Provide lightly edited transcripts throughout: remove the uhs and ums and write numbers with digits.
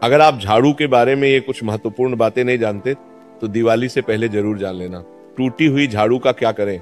अगर आप झाड़ू के बारे में ये कुछ महत्वपूर्ण बातें नहीं जानते तो दिवाली से पहले जरूर जान लेना। टूटी हुई झाड़ू का क्या करें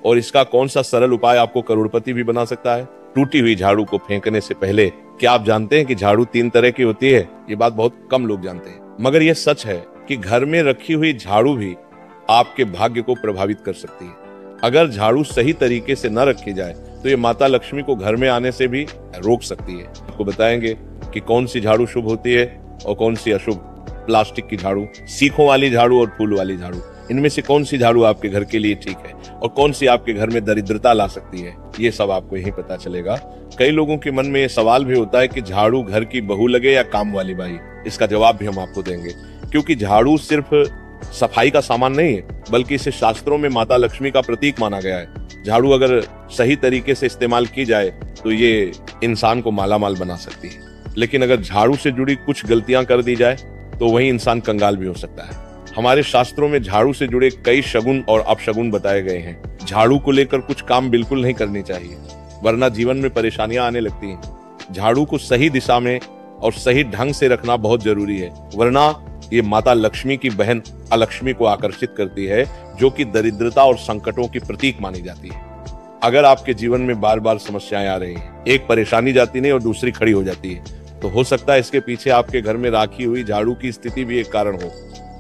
और इसका कौन सा सरल उपाय आपको करोड़पति भी बना सकता है। टूटी हुई झाड़ू को फेंकने से पहले क्या आप जानते हैं कि झाड़ू 3 तरह की होती है। ये बात बहुत कम लोग जानते हैं, मगर यह सच है कि घर में रखी हुई झाड़ू भी आपके भाग्य को प्रभावित कर सकती है। अगर झाड़ू सही तरीके से न रखी जाए तो ये माता लक्ष्मी को घर में आने से भी रोक सकती है। आपको बताएंगे कि कौन सी झाड़ू शुभ होती है और कौन सी अशुभ। प्लास्टिक की झाड़ू, सीखों वाली झाड़ू और फूल वाली झाड़ू, इनमें से कौन सी झाड़ू आपके घर के लिए ठीक है और कौन सी आपके घर में दरिद्रता ला सकती है, ये सब आपको यहीं पता चलेगा। कई लोगों के मन में ये सवाल भी होता है कि झाड़ू घर की बहू लगे या काम वाली बाई। इसका जवाब भी हम आपको देंगे, क्योंकि झाड़ू सिर्फ सफाई का सामान नहीं है, बल्कि इसे शास्त्रों में माता लक्ष्मी का प्रतीक माना गया है। झाड़ू अगर सही तरीके से इस्तेमाल की जाए तो ये इंसान को मालामाल बना सकती है, लेकिन अगर झाड़ू से जुड़ी कुछ गलतियां कर दी जाए तो वही इंसान कंगाल भी हो सकता है। हमारे शास्त्रों में झाड़ू से जुड़े कई शगुन और अपशगुन बताए गए हैं। झाड़ू को लेकर कुछ काम बिल्कुल नहीं करनी चाहिए, वरना जीवन में परेशानियां आने लगती हैं। झाड़ू को सही दिशा में और सही ढंग से रखना बहुत जरूरी है, वरना ये माता लक्ष्मी की बहन अलक्ष्मी को आकर्षित करती है, जो कि दरिद्रता और संकटों की प्रतीक मानी जाती है। अगर आपके जीवन में बार बार समस्याएं आ रही हैं, एक परेशानी जाती नहीं और दूसरी खड़ी हो जाती है, तो हो सकता है इसके पीछे आपके घर में राखी हुई झाड़ू की स्थिति भी एक कारण हो।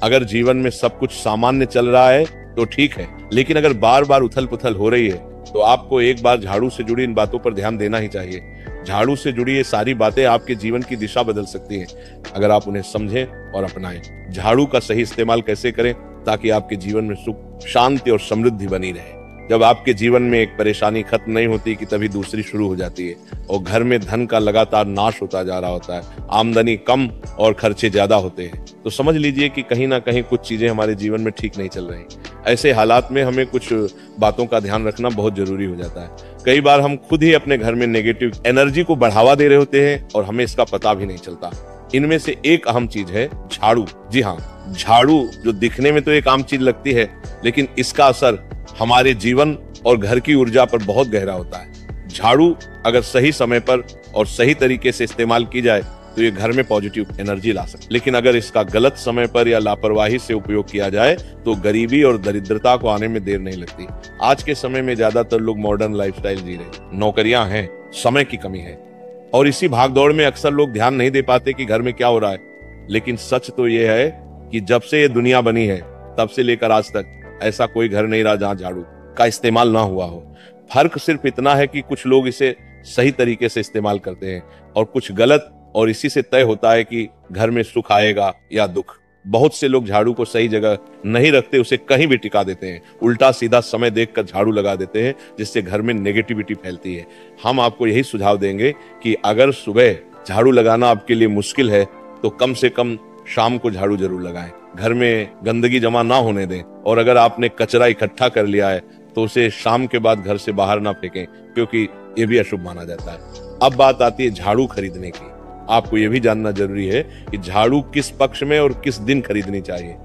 अगर जीवन में सब कुछ सामान्य चल रहा है तो ठीक है, लेकिन अगर बार बार उथल पुथल हो रही है तो आपको एक बार झाड़ू से जुड़ी इन बातों पर ध्यान देना ही चाहिए। झाड़ू से जुड़ी ये सारी बातें आपके जीवन की दिशा बदल सकती हैं, अगर आप उन्हें समझें और अपनाएं। झाड़ू का सही इस्तेमाल कैसे करें ताकि आपके जीवन में सुख, शांति और समृद्धि बनी रहे। जब आपके जीवन में एक परेशानी खत्म नहीं होती कि तभी दूसरी शुरू हो जाती है और घर में धन का लगातार नाश होता जा रहा होता है, आमदनी कम और खर्चे ज्यादा होते हैं, तो समझ लीजिए कि कहीं ना कहीं कुछ चीजें हमारे जीवन में ठीक नहीं चल रही। ऐसे हालात में हमें कुछ बातों का ध्यान रखना बहुत जरूरी हो जाता है। कई बार हम खुद ही अपने घर में नेगेटिव एनर्जी को बढ़ावा दे रहे होते हैं और हमें इसका पता भी नहीं चलता। इनमें से एक अहम चीज है झाड़ू। जी हाँ, झाड़ू जो दिखने में तो एक आम चीज लगती है, लेकिन इसका असर हमारे जीवन और घर की ऊर्जा पर बहुत गहरा होता है। झाड़ू अगर सही समय पर और सही तरीके से इस्तेमाल की जाए तो ये घर में पॉजिटिव एनर्जी ला सकती है, लेकिन अगर इसका गलत समय पर या लापरवाही से उपयोग किया जाए तो गरीबी और दरिद्रता को आने में देर नहीं लगती। आज के समय में ज्यादातर लोग मॉडर्न लाइफस्टाइल जी रहे, नौकरियां हैं, समय की कमी है और इसी भागदौड़ में अक्सर लोग ध्यान नहीं दे पाते कि घर में क्या हो रहा है। लेकिन सच तो ये है कि जब से ये दुनिया बनी है तब से लेकर आज तक ऐसा कोई घर नहीं रहा जहां झाड़ू का इस्तेमाल ना हुआ हो। फर्क सिर्फ इतना है कि कुछ लोग इसे सही तरीके से इस्तेमाल करते हैं और कुछ गलत, और इसी से तय होता है कि घर में सुख आएगा या दुख। बहुत से लोग झाड़ू को सही जगह नहीं रखते, उसे कहीं भी टिका देते हैं, उल्टा सीधा समय देखकर झाड़ू लगा देते हैं, जिससे घर में नेगेटिविटी फैलती है। हम आपको यही सुझाव देंगे कि अगर सुबह झाड़ू लगाना आपके लिए मुश्किल है तो कम से कम शाम को झाड़ू जरूर लगाएं। घर में गंदगी जमा ना होने दें, और अगर आपने कचरा इकट्ठा कर लिया है तो उसे शाम के बाद घर से बाहर ना फेंकें, क्योंकि ये भी अशुभ माना जाता है। अब बात आती है झाड़ू खरीदने की। आपको ये भी जानना जरूरी है कि झाड़ू किस पक्ष में और किस दिन खरीदनी चाहिए।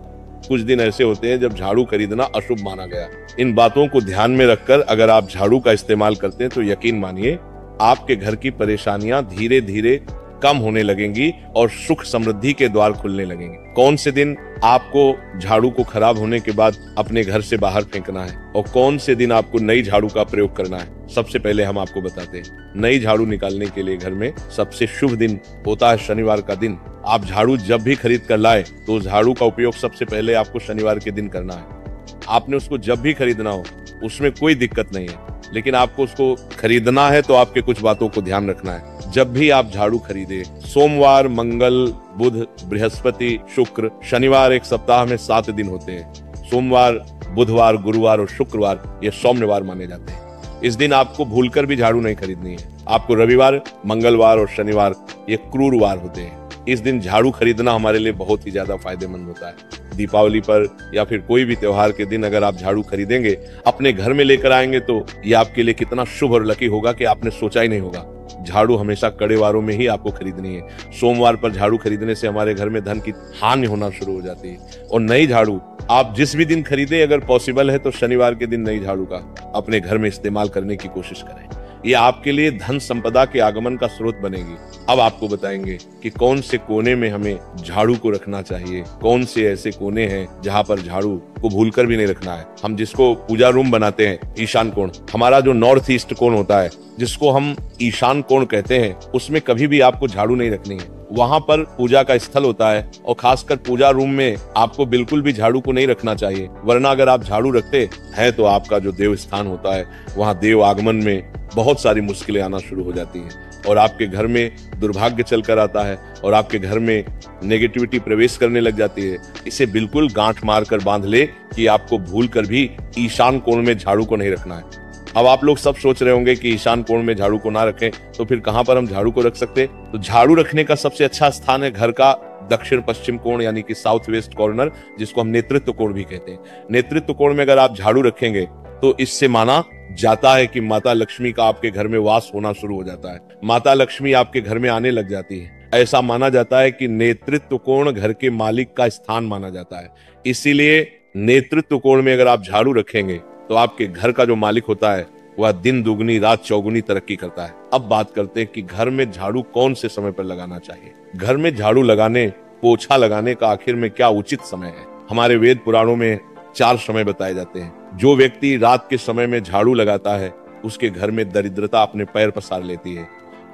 कुछ दिन ऐसे होते हैं जब झाड़ू खरीदना अशुभ माना गया। इन बातों को ध्यान में रखकर अगर आप झाड़ू का इस्तेमाल करते हैं तो यकीन मानिए आपके घर की परेशानियां धीरे धीरे कम होने लगेंगी और सुख समृद्धि के द्वार खुलने लगेंगे। कौन से दिन आपको झाड़ू को खराब होने के बाद अपने घर से बाहर फेंकना है और कौन से दिन आपको नई झाड़ू का प्रयोग करना है, सबसे पहले हम आपको बताते हैं। नई झाड़ू निकालने के लिए घर में सबसे शुभ दिन होता है शनिवार का दिन। आप झाड़ू जब भी खरीद कर लाए तो झाड़ू का उपयोग सबसे पहले आपको शनिवार के दिन करना है। आपने उसको जब भी खरीदना हो उसमें कोई दिक्कत नहीं है, लेकिन आपको उसको खरीदना है तो आपके कुछ बातों को ध्यान रखना है। जब भी आप झाड़ू खरीदे, सोमवार, मंगल, बुध, बृहस्पति, शुक्र, शनिवार, एक सप्ताह में 7 दिन होते हैं। सोमवार, बुधवार, गुरुवार और शुक्रवार ये सौम्यवार माने जाते हैं। इस दिन आपको भूलकर भी झाड़ू नहीं खरीदनी है। आपको रविवार, मंगलवार और शनिवार ये क्रूरवार होते हैं। इस दिन झाड़ू खरीदना हमारे लिए बहुत ही ज्यादा फायदेमंद होता है। दीपावली पर या फिर कोई भी त्योहार के दिन अगर आप झाड़ू खरीदेंगे, अपने घर में लेकर आएंगे, तो ये आपके लिए कितना शुभ और लकी होगा कि आपने सोचा ही नहीं होगा। झाड़ू हमेशा कड़े वारों में ही आपको खरीदनी है। सोमवार पर झाड़ू खरीदने से हमारे घर में धन की हानि होना शुरू हो जाती है। और नई झाड़ू आप जिस भी दिन खरीदे, अगर पॉसिबल है तो शनिवार के दिन नई झाड़ू का अपने घर में इस्तेमाल करने की कोशिश करें। ये आपके लिए धन संपदा के आगमन का स्रोत बनेगी। अब आपको बताएंगे कि कौन से कोने में हमें झाड़ू को रखना चाहिए, कौन से ऐसे कोने हैं जहां पर झाड़ू को भूलकर भी नहीं रखना है। हम जिसको पूजा रूम बनाते हैं, ईशान कोण, हमारा जो नॉर्थ ईस्ट कोण होता है, जिसको हम ईशान कोण कहते हैं, उसमें कभी भी आपको झाड़ू नहीं रखनी है। वहां पर पूजा का स्थल होता है और खासकर पूजा रूम में आपको बिल्कुल भी झाड़ू को नहीं रखना चाहिए, वरना अगर आप झाड़ू रखते हैं तो आपका जो देव स्थान होता है वहां देव आगमन में बहुत सारी मुश्किलें आना शुरू हो जाती हैं और आपके घर में दुर्भाग्य चलकर आता है और आपके घर में नेगेटिविटी प्रवेश करने लग जाती है। इसे बिल्कुल गांठ मारकर बांध ले कि आपको भूल कर भी ईशान कोण में झाड़ू को नहीं रखना है। अब आप लोग सब सोच रहे होंगे कि ईशान कोण में झाड़ू को ना रखें तो फिर कहां पर हम झाड़ू को रख सकते? तो झाड़ू रखने का सबसे अच्छा स्थान है घर का दक्षिण पश्चिम कोण, यानी कि साउथ वेस्ट कॉर्नर, जिसको हम नेतृत्व कोण भी कहते हैं। नेतृत्व कोण में अगर आप झाड़ू रखेंगे तो इससे माना जाता है कि माता लक्ष्मी का आपके घर में वास होना शुरू हो जाता है, माता लक्ष्मी आपके घर में आने लग जाती है। ऐसा माना जाता है कि नेतृत्व कोण घर के मालिक का स्थान माना जाता है, इसीलिए नेतृत्व कोण में अगर आप झाड़ू रखेंगे तो आपके घर का जो मालिक होता है वह दिन दुगनी रात चौगुनी तरक्की करता है। अब बात करते हैं कि घर में झाड़ू कौन से समय पर लगाना चाहिए। घर में झाड़ू लगाने, पोछा लगाने का आखिर में क्या उचित समय है? हमारे वेद पुराणों में 4 समय बताए जाते हैं। जो व्यक्ति रात के समय में झाड़ू लगाता है उसके घर में दरिद्रता अपने पैर पसार लेती है।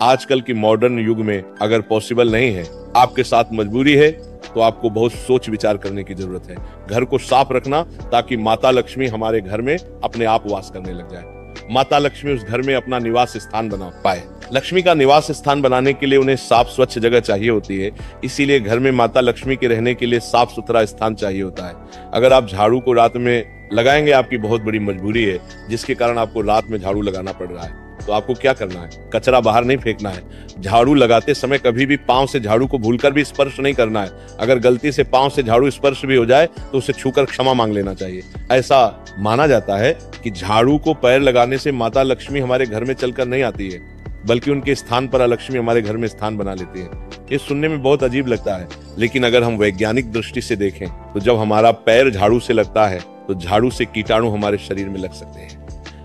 आजकल की मॉडर्न युग में अगर पॉसिबल नहीं है, आपके साथ मजबूरी है, तो आपको बहुत सोच विचार करने की जरूरत है। घर को साफ रखना ताकि माता लक्ष्मी हमारे घर में अपने आप वास करने लग जाए, माता लक्ष्मी उस घर में अपना निवास स्थान बना पाए। लक्ष्मी का निवास स्थान बनाने के लिए उन्हें साफ स्वच्छ जगह चाहिए होती है, इसीलिए घर में माता लक्ष्मी के रहने के लिए साफ सुथरा स्थान चाहिए होता है। अगर आप झाड़ू को रात में लगाएंगे, आपकी बहुत बड़ी मजबूरी है जिसके कारण आपको रात में झाड़ू लगाना पड़ रहा है, तो आपको क्या करना है? कचरा बाहर नहीं फेंकना है। झाड़ू लगाते समय कभी भी पांव से झाड़ू को भूलकर भी स्पर्श नहीं करना है। अगर गलती से पांव से झाड़ू स्पर्श भी हो जाए तो उसे छूकर क्षमा मांग लेना चाहिए। ऐसा माना जाता है कि झाड़ू को पैर लगाने से माता लक्ष्मी हमारे घर में चलकर नहीं आती है, बल्कि उनके स्थान पर लक्ष्मी हमारे घर में स्थान बना लेती है। ये सुनने में बहुत अजीब लगता है, लेकिन अगर हम वैज्ञानिक दृष्टि से देखें तो जब हमारा पैर झाड़ू से लगता है तो झाड़ू से कीटाणु हमारे शरीर में लग सकते हैं।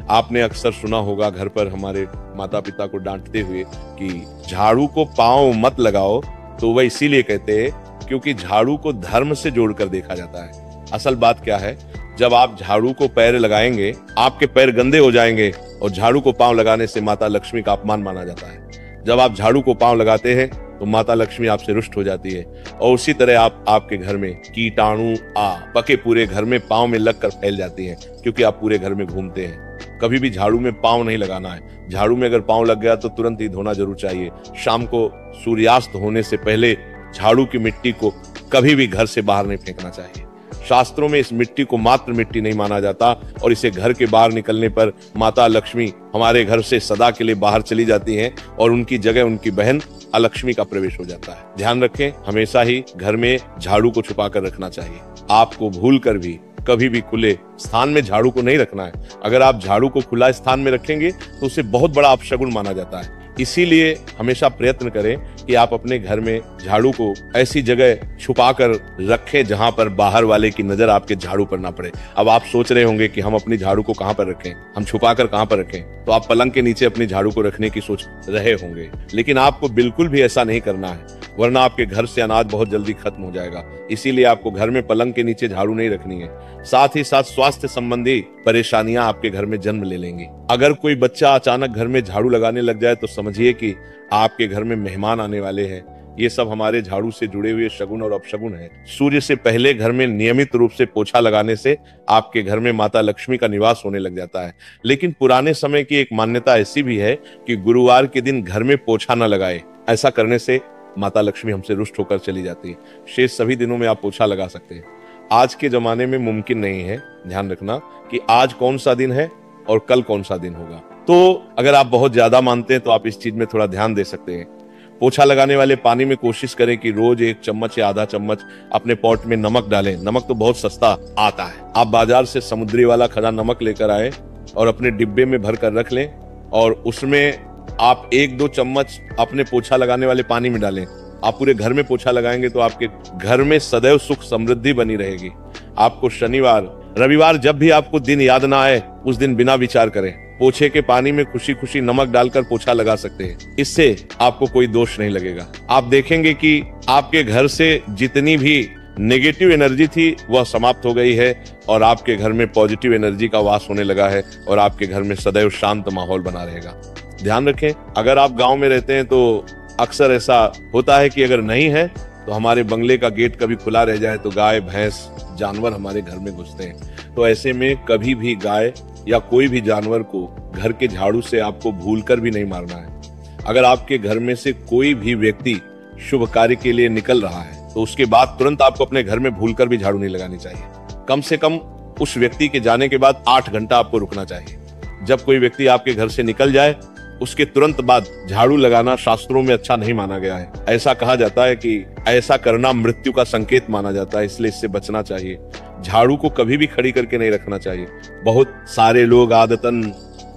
आपने अक्सर सुना होगा घर पर हमारे माता पिता को डांटते हुए कि झाड़ू को पांव मत लगाओ, तो वह इसीलिए कहते हैं क्योंकि झाड़ू को धर्म से जोड़कर देखा जाता है। असल बात क्या है, जब आप झाड़ू को पैर लगाएंगे आपके पैर गंदे हो जाएंगे और झाड़ू को पांव लगाने से माता लक्ष्मी का अपमान माना जाता है। जब आप झाड़ू को पांव लगाते हैं तो माता लक्ष्मी आपसे रुष्ट हो जाती है और उसी तरह आपके घर में कीटाणु पके पूरे घर में पांव में लगकर फैल जाती हैं, क्योंकि आप पूरे घर में घूमते हैं। कभी भी झाड़ू में पांव नहीं लगाना है। झाड़ू में अगर पांव लग गया तो तुरंत ही धोना जरूर चाहिए। शाम को सूर्यास्त होने से पहले झाड़ू की मिट्टी को कभी भी घर से बाहर नहीं फेंकना चाहिए। शास्त्रों में इस मिट्टी को मात्र मिट्टी नहीं माना जाता और इसे घर के बाहर निकलने पर माता लक्ष्मी हमारे घर से सदा के लिए बाहर चली जाती हैं और उनकी जगह उनकी बहन अलक्ष्मी का प्रवेश हो जाता है। ध्यान रखें, हमेशा ही घर में झाड़ू को छुपा कर रखना चाहिए। आपको भूल कर भी कभी भी खुले स्थान में झाड़ू को नहीं रखना है। अगर आप झाड़ू को खुला स्थान में रखेंगे तो उसे बहुत बड़ा अपशगुन माना जाता है। इसीलिए हमेशा प्रयत्न करें कि आप अपने घर में झाड़ू को ऐसी जगह छुपा कर रखें जहां पर बाहर वाले की नजर आपके झाड़ू पर ना पड़े। अब आप सोच रहे होंगे कि हम अपनी झाड़ू को कहां पर रखें, हम छुपा कर कहां पर रखें, तो आप पलंग के नीचे अपनी झाड़ू को रखने की सोच रहे होंगे, लेकिन आपको बिल्कुल भी ऐसा नहीं करना है, वरना आपके घर से अनाज बहुत जल्दी खत्म हो जाएगा। इसीलिए आपको घर में पलंग के नीचे झाड़ू नहीं रखनी है। साथ ही साथ स्वास्थ्य संबंधी परेशानियां आपके घर में जन्म ले लेंगी। अगर कोई बच्चा अचानक घर में झाड़ू लगाने लग जाए तो समझिए कि आपके घर में मेहमान आने वाले हैं। ये सब हमारे झाड़ू से जुड़े हुए शगुन और अपशगुन है। सूर्य से पहले घर में नियमित रूप से पोछा लगाने से आपके घर में माता लक्ष्मी का निवास होने लग जाता है। लेकिन पुराने समय की एक मान्यता ऐसी भी है कि गुरुवार के दिन घर में पोछा न लगाए। ऐसा करने से माता लक्ष्मी हमसे रुष्ट होकर चली जाती है। शेष सभी दिनों में आप पोछा लगा सकते हैं। आज के जमाने में मुमकिन नहीं है। ध्यान रखना कि आज कौन सा दिन है और कल कौन सा दिन होगा। तो अगर आप बहुत ज्यादा मानते हैं तो आप इस चीज में थोड़ा ध्यान दे सकते हैं। पोछा लगाने वाले पानी में कोशिश करें कि रोज 1 चम्मच या आधा चम्मच अपने पॉट में नमक डालें। नमक तो बहुत सस्ता आता है। आप बाजार से समुद्री वाला खड़ा नमक लेकर आए और अपने डिब्बे में भर कर रख लें और उसमें आप 1-2 चम्मच अपने पोछा लगाने वाले पानी में डालें। आप पूरे घर में पोछा लगाएंगे तो आपके घर में सदैव सुख समृद्धि बनी रहेगी। आपको शनिवार, रविवार जब भी आपको दिन याद ना आए उस दिन बिना विचार करें पोछे के पानी में खुशी खुशी नमक डालकर पोछा लगा सकते हैं। इससे आपको कोई दोष नहीं लगेगा। आप देखेंगे कि आपके घर से जितनी भी नेगेटिव एनर्जी थी वह समाप्त हो गई है और आपके घर में पॉजिटिव एनर्जी का वास होने लगा है और आपके घर में सदैव शांत माहौल बना रहेगा। ध्यान रखें, अगर आप गांव में रहते हैं तो अक्सर ऐसा होता है कि अगर नहीं है तो हमारे बंगले का गेट कभी खुला रह जाए तो गाय भैंस जानवर हमारे घर में घुसते हैं। तो ऐसे में कभी भी गाय या कोई भी जानवर को घर के झाड़ू से आपको भूलकर भी नहीं मारना है। अगर आपके घर में से कोई भी व्यक्ति शुभ कार्य के लिए निकल रहा है तो उसके बाद तुरंत आपको अपने घर में भूलकर भी झाड़ू नहीं लगानी चाहिए। कम से कम उस व्यक्ति के जाने के बाद 8 घंटा आपको रुकना चाहिए। जब कोई व्यक्ति आपके घर से निकल जाए उसके तुरंत बाद झाड़ू लगाना शास्त्रों में अच्छा नहीं माना गया है। ऐसा कहा जाता है कि ऐसा करना मृत्यु का संकेत माना जाता है, इसलिए इससे बचना चाहिए। झाड़ू को कभी भी खड़ी करके नहीं रखना चाहिए। बहुत सारे लोग आदतन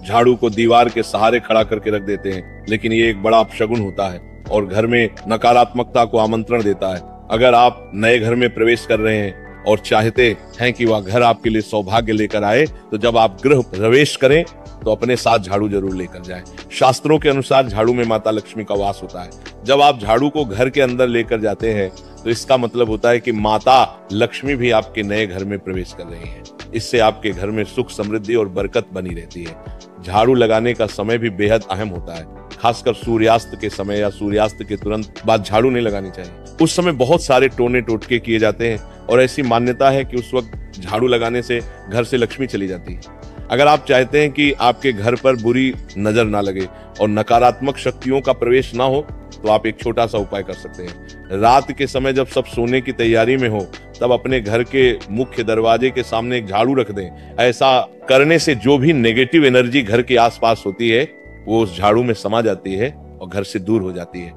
झाड़ू को दीवार के सहारे खड़ा करके रख देते हैं, लेकिन ये एक बड़ा अपशगुन होता है और घर में नकारात्मकता को आमंत्रण देता है। अगर आप नए घर में प्रवेश कर रहे हैं और चाहते हैं कि वह घर आपके लिए सौभाग्य लेकर आए, तो जब आप गृह प्रवेश करें तो अपने साथ झाड़ू जरूर लेकर जाएं। शास्त्रों के अनुसार झाड़ू में माता लक्ष्मी का वास होता है। जब आप झाड़ू को घर के अंदर लेकर जाते हैं तो इसका मतलब होता है कि माता लक्ष्मी भी आपके नए घर में प्रवेश कर रही है। इससे आपके घर में सुख समृद्धि और बरकत बनी रहती है। झाड़ू लगाने का समय भी बेहद अहम होता है। खासकर सूर्यास्त के समय या सूर्यास्त के तुरंत बाद झाड़ू नहीं लगानी चाहिए। उस समय बहुत सारे टोने टोटके किए जाते हैं और ऐसी मान्यता है कि उस वक्त झाड़ू लगाने से घर से लक्ष्मी चली जाती है। अगर आप चाहते हैं कि आपके घर पर बुरी नजर ना लगे और नकारात्मक शक्तियों का प्रवेश ना हो तो आप एक छोटा सा उपाय कर सकते हैं। रात के समय जब सब सोने की तैयारी में हो तब अपने घर के मुख्य दरवाजे के सामने एक झाड़ू रख दें। ऐसा करने से जो भी नेगेटिव एनर्जी घर के आसपास होती है वो उस झाड़ू में समा जाती है और घर से दूर हो जाती है।